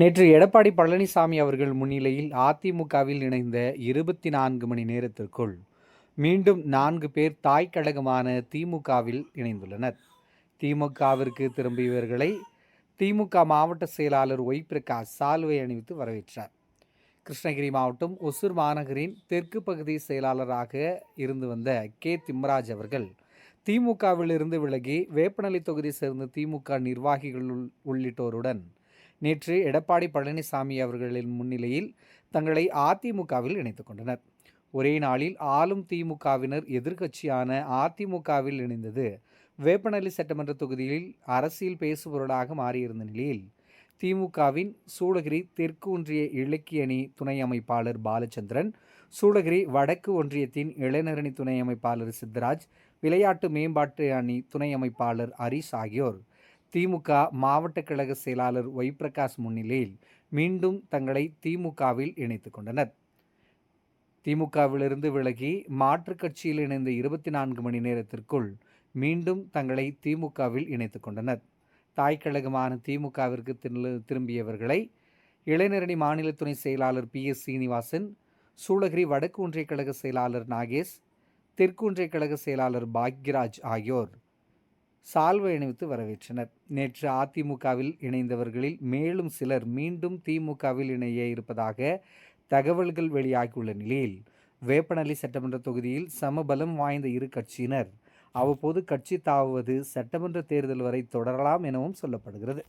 நேற்று எடப்பாடி பழனிசாமி அவர்கள் முன்னிலையில் அதிமுகவில் இணைந்த 24 மணி நேரத்திற்குள் மீண்டும் 4 பேர் தாய் கழகமான திமுகவில் இணைந்துள்ளனர். திமுகவிற்கு திரும்பியவர்களை திமுக மாவட்ட செயலாளர் ஒய் பிரகாஷ் சால்வை அணிவித்து வரவேற்றார். கிருஷ்ணகிரி மாவட்டம் ஒசூர் மாநகரின் தெற்கு பகுதி செயலாளராக இருந்து வந்த கே திம்மராஜ் அவர்கள் திமுகவில் இருந்து விலகி வேப்பநல்லி தொகுதி சேர்ந்த திமுக நிர்வாகிகள் உள்ளிட்டோருடன் நேற்று எடப்பாடி பழனிசாமி அவர்களின் முன்னிலையில் தங்களை அதிமுகவில் இணைத்துக் கொண்டனர். ஒரே நாளில் ஆளும் திமுகவினர் எதிர்க்கட்சியான அதிமுகவில் இணைந்தது வேப்பநல்லி சட்டமன்ற தொகுதியில் அரசியல் பேசுபொருளாக மாறியிருந்த நிலையில் திமுகவின் சூளகிரி தெற்கு ஒன்றிய இலக்கிய அணி துணை அமைப்பாளர் பாலச்சந்திரன், சூளகிரி வடக்கு ஒன்றியத்தின் இளைஞரணி துணை அமைப்பாளர் சித்தராஜ், விளையாட்டு மேம்பாட்டு அணி துணை அமைப்பாளர் ஹரிஷ் ஆகியோர் திமுக மாவட்ட கழக செயலாளர் ஒய் பிரகாஷ் முன்னிலையில் மீண்டும் தங்களை திமுகவில் இணைத்துக் கொண்டனர். திமுகவிலிருந்து விலகி மாற்றுக் கட்சியில் இணைந்த 24 மணி நேரத்திற்குள் மீண்டும் தங்களை திமுகவில் இணைத்துக் கொண்டனர். தாய் கழகமான திமுகவிற்கு திரும்பியவர்களை இளைஞரணி மாநில துணை செயலாளர் PS சீனிவாசன், சூளகிரி வடக்கு ஒன்றிய கழக செயலாளர் நாகேஷ், தெற்கு ஒன்றிய கழக செயலாளர் பாக்யராஜ் ஆகியோர் சால்வை அணிவித்து வரவேற்றனர். நேற்று அதிமுகவில் இணைந்தவர்களில் மேலும் சிலர் மீண்டும் திமுகவில் இணைய இருப்பதாக தகவல்கள் வெளியாகியுள்ள நிலையில் வேப்பநல்லி சட்டமன்ற தொகுதியில் சமபலம் வாய்ந்த இரு கட்சியினர் அவ்வப்போது கட்சி தாவுவது சட்டமன்ற தேர்தல் வரை தொடரலாம் எனவும் சொல்லப்படுகிறது.